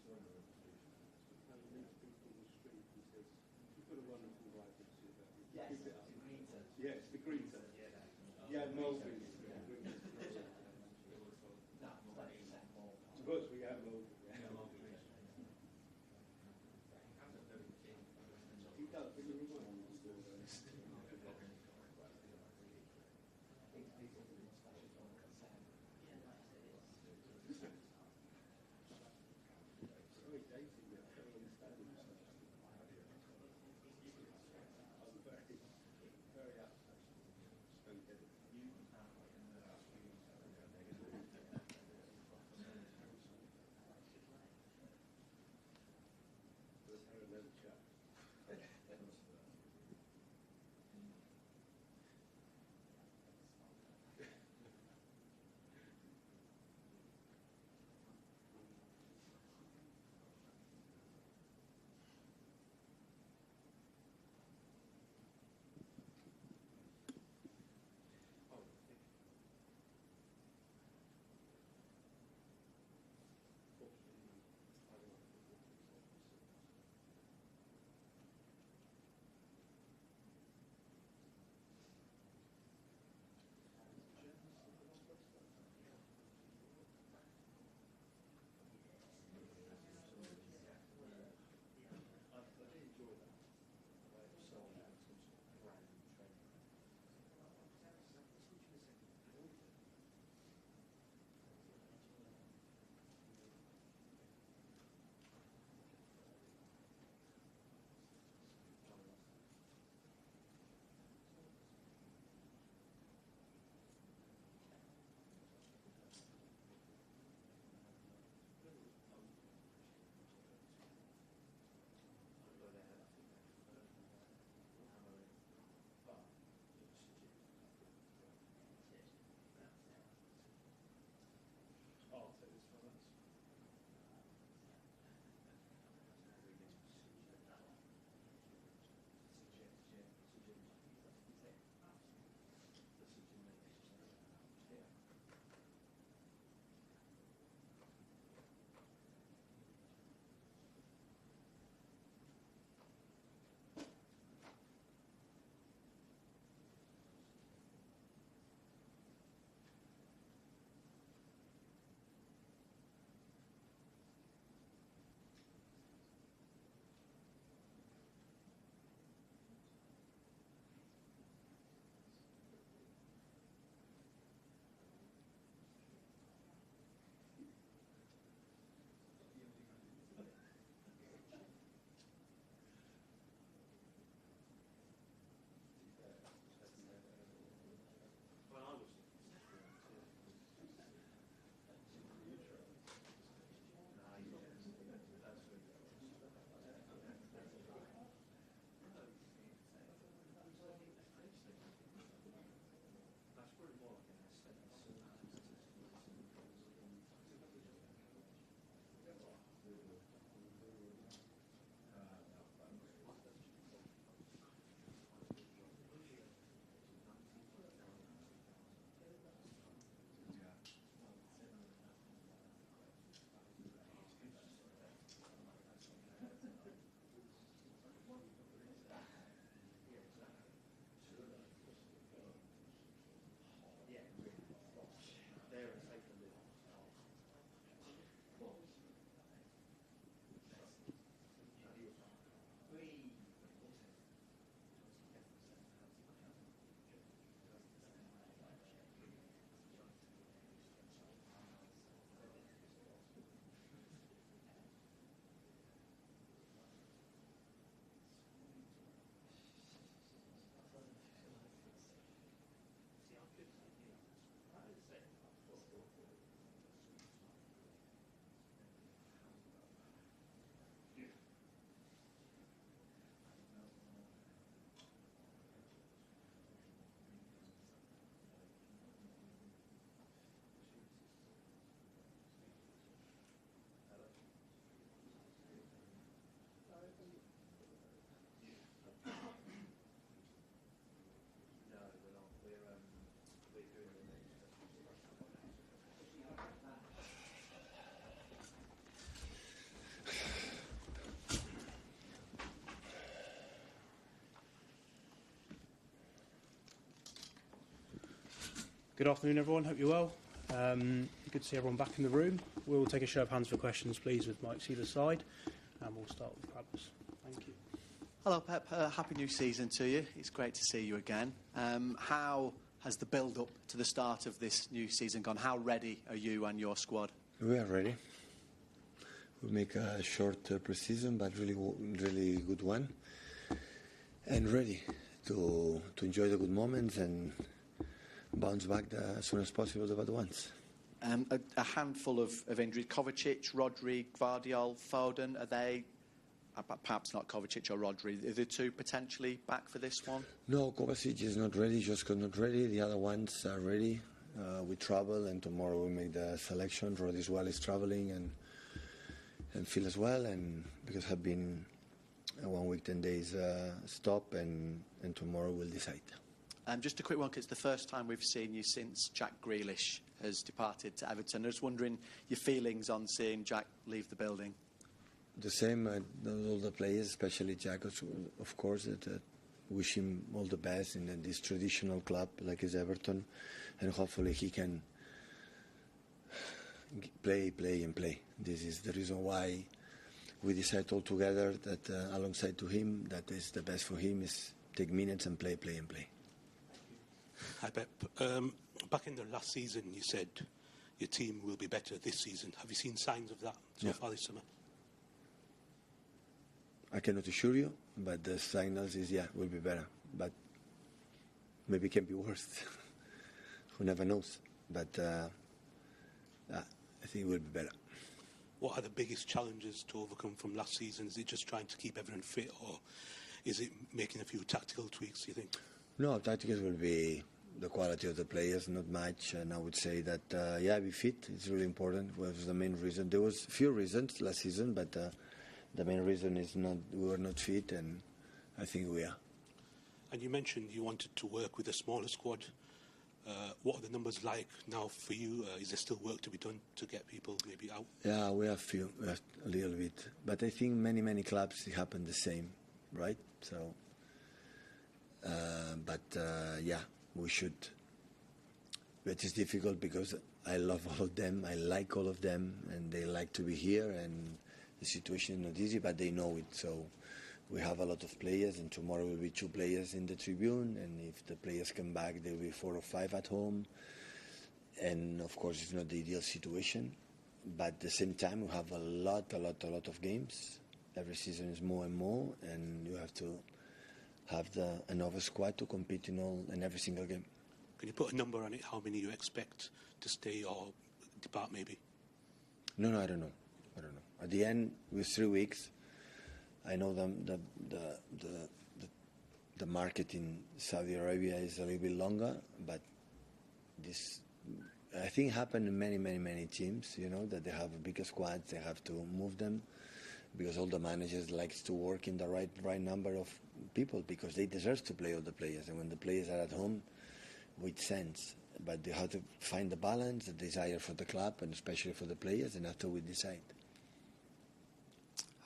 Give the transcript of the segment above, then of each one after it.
And he meets people on the street and says, "You've got a wonderful wife, yes, keep it up." the greeter. Yes, the greeter. Yeah, Mulvey's. No, that's more. Of course, we have Mulvey. He does, but you're right. It's very dating, I don't understand it. I'm very Good afternoon, everyone. Hope you're well. Good to see everyone back in the room. We'll take a show of hands for questions, please, with mics either side. And we'll start with Prabhas. Thank you. Hello, Pep. Happy new season to you. It's great to see you again. How has the build-up to the start of this new season gone? How ready are you and your squad? We are ready. We make a short pre-season, but really good one. And ready to enjoy the good moments and bounce back as soon as possible the bad ones. A handful of injuries. Kovacic, Rodri, Guardiola, Foden, are they, perhaps not Kovacic or Rodri, are the two potentially back for this one? No, Kovacic is not ready, Josko not ready. The other ones are ready. We travel and tomorrow we make the selection. Rodri as well is traveling and Phil as well, and because have been 1 week, 10 days stop, and tomorrow we'll decide. Just a quick one, 'cause it's the first time we've seen you since Jack Grealish has departed to Everton. I was wondering your feelings on seeing Jack leave the building. The same, all the players, especially Jack, of course, that wish him all the best in this traditional club like is Everton, and hopefully he can play. This is the reason why we decided all together that alongside to him, that is the best for him is take minutes and play. Hi, Pep. Back in the last season, you said your team will be better this season. Have you seen signs of that so far this summer? I cannot assure you, but the signals is, will be better. But maybe it can be worse. Who never knows. But I think it will be better. What are the biggest challenges to overcome from last season? Is it just trying to keep everyone fit, or is it making a few tactical tweaks, do you think? No, tacticals will be the quality of the players, not much. And I would say that, be fit. It's really important. Was the main reason. There was a few reasons last season, but the main reason is we were not fit, and I think we are. And you mentioned you wanted to work with a smaller squad. What are the numbers like now for you? Is there still work to be done to get people maybe out? Yeah, we have a little bit. But I think many clubs, it happen the same, right? So, we should. But it's difficult because I love all of them. I like all of them, and they like to be here. And the situation is not easy, but they know it. So we have a lot of players, and tomorrow will be 2 players in the tribune. And if the players come back, there will be 4 or 5 at home. And of course, it's not the ideal situation. But at the same time, we have a lot of games. Every season is more and more, and you have to have another squad to compete in every single game. Can you put a number on it? How many you expect to stay or depart, maybe? No, I don't know. At the end, with 3 weeks, I know the market in Saudi Arabia is a little bit longer, but this I think happened in many teams. You know that they have bigger squads, they have to move them because all the managers likes to work in the right number of people because they deserve to play all the players, and when the players are at home, with sense. But they have to find the balance, the desire for the club, and especially for the players, and after we decide.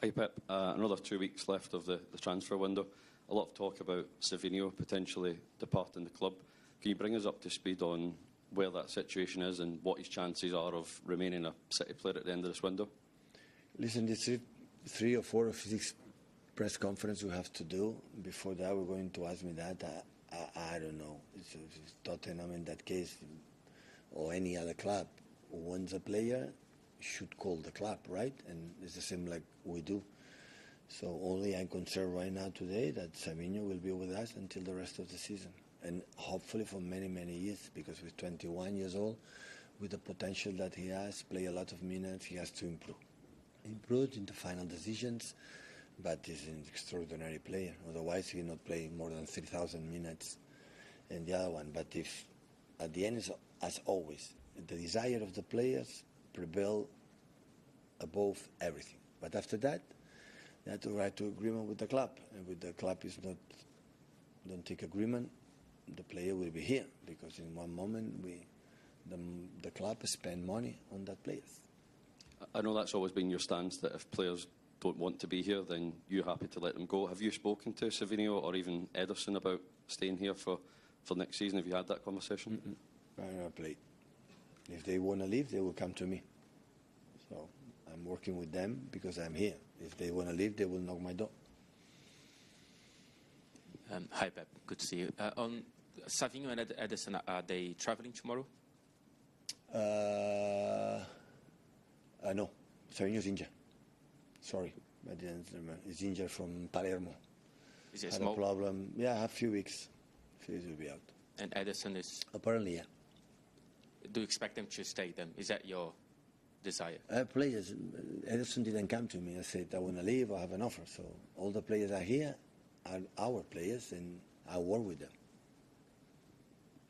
Hi Pep, another 2 weeks left of the transfer window. A lot of talk about Savinho potentially departing the club. Can you bring us up to speed on where that situation is and what his chances are of remaining a City player at the end of this window? Listen, this 3 or 4 or 6 press conference we have to do. Before that, we're going to ask me that. I don't know. It's Tottenham in that case, or any other club who wants a player should call the club, right? And it's the same like we do. So only I'm concerned right now today that Savinho will be with us until the rest of the season, and hopefully for many years, because with 21 years old, with the potential that he has, play a lot of minutes, he has to improve in the final decisions. But he's an extraordinary player. Otherwise, he will not play more than 3,000 minutes in the other one. But if at the end, is as always, the desire of the players prevail above everything. But after that, they have to write to agreement with the club. And with the club is not, don't take agreement, the player will be here. Because in one moment, the club spend money on that players. I know that's always been your stance, that if players don't want to be here, then you're happy to let them go. Have you spoken to Savinho or even Ederson about staying here for next season? Have you had that conversation? I'm going to play. If they want to leave, they will come to me. So I'm working with them because I'm here. If they want to leave, they will knock my door. Hi, Pep. Good to see you. On Savinho and Edison, are they traveling tomorrow? No. Savinho's injured. Sorry, I didn't remember. He's injured from Palermo. Is it Had small? a problem. Yeah, a few weeks. He will be out. And Edison is... Apparently, yeah. Do you expect them to stay then? Is that your desire? Players, Edison didn't come to me and said, I want to leave, I have an offer. So all the players are here are our players, and I work with them.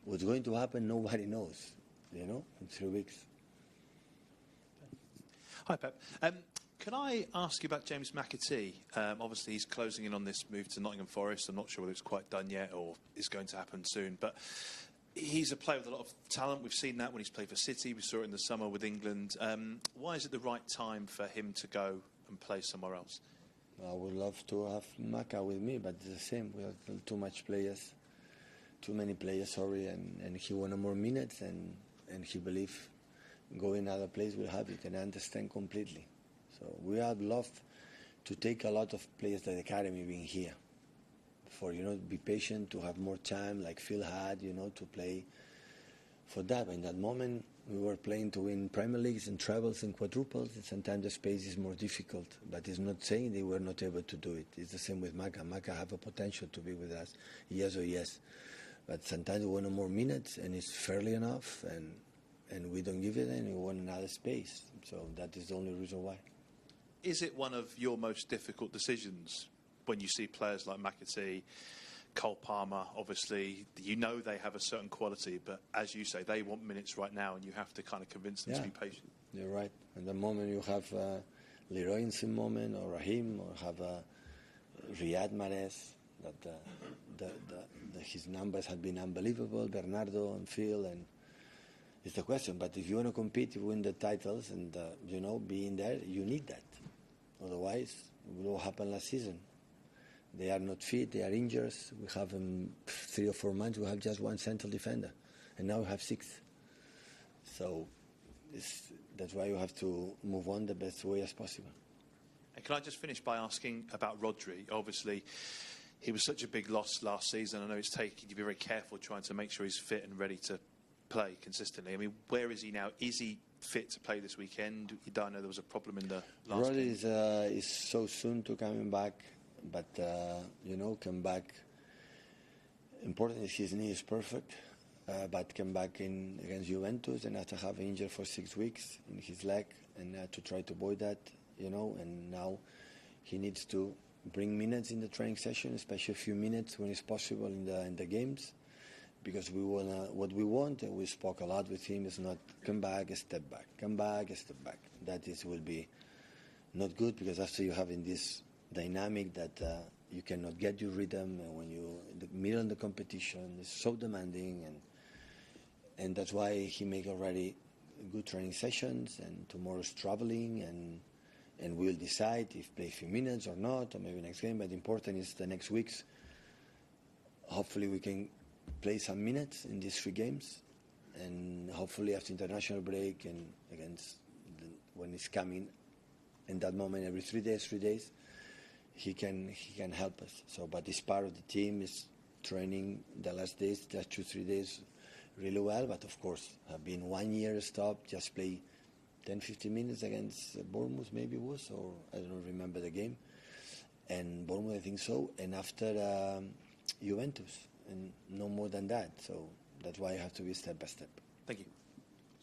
What's going to happen, nobody knows, in 3 weeks. Hi, Pep. Can I ask you about James McAtee? Obviously, he's closing in on this move to Nottingham Forest. I'm not sure whether it's quite done yet or is going to happen soon. But he's a player with a lot of talent. We've seen that when he's played for City. We saw it in the summer with England. Why is it the right time for him to go and play somewhere else? I would love to have Maka with me, but it's the same. We have too many players, and he wanted more minutes, and he believes going other place will have it, and I understand completely. So we have loved to take a lot of players at the academy being here for, be patient, to have more time, like Phil had, to play for that. But in that moment, we were playing to win Premier Leagues and trebles and quadruples, and sometimes the space is more difficult. But it's not saying they were not able to do it. It's the same with Maka. Maka have a potential to be with us, yes or yes. But sometimes we want more minutes, and it's fairly enough, and we don't give it, and we want another space. So that is the only reason why. Is it one of your most difficult decisions when you see players like McAtee, Cole Palmer, obviously, they have a certain quality, but as you say, they want minutes right now, and you have to kind of convince them to be patient. You're right. At the moment you have Leroy in some moment, or Raheem, or have Riyad Mahrez, that his numbers have been unbelievable, Bernardo and Phil, and it's the question. But if you want to compete, you win the titles, and being there, you need that. Otherwise, it will happen last season. They are not fit, they are injured. We have 3 or 4 months, we have just one central defender. And now we have 6. So that's why you have to move on the best way as possible. And can I just finish by asking about Rodri? Obviously, he was such a big loss last season. I know it's taking you to be very careful trying to make sure he's fit and ready to play consistently. I mean, where is he now? Is he fit to play this weekend? You don't know there was a problem in the last game. Rodri is so soon to coming back. But, come back. Important is his knee is perfect, but came back in against Juventus and after having injured for 6 weeks in his leg, and to try to avoid that, and now he needs to bring minutes in the training session, especially a few minutes when it's possible in the games, because what we want, and we spoke a lot with him, is not come back, a step back, come back, a step back. That will be not good, because after you having this dynamic that you cannot get your rhythm, and when you in the middle of the competition is so demanding, and that's why he make already good training sessions, and tomorrow's traveling, and we'll decide if play a few minutes or not, or maybe next game. But important is the next weeks. Hopefully we can play some minutes in these 3 games, and hopefully after international break and when it's coming in that moment every 3 days. He can help us. So, but this part of the team is training the last 2-3 days really well. But of course, have been 1 year stop, just play 10-15 minutes against Bournemouth, maybe it was, or I don't remember the game. And Bournemouth, I think so. And after Juventus, and no more than that. So that's why I have to be step by step. Thank you.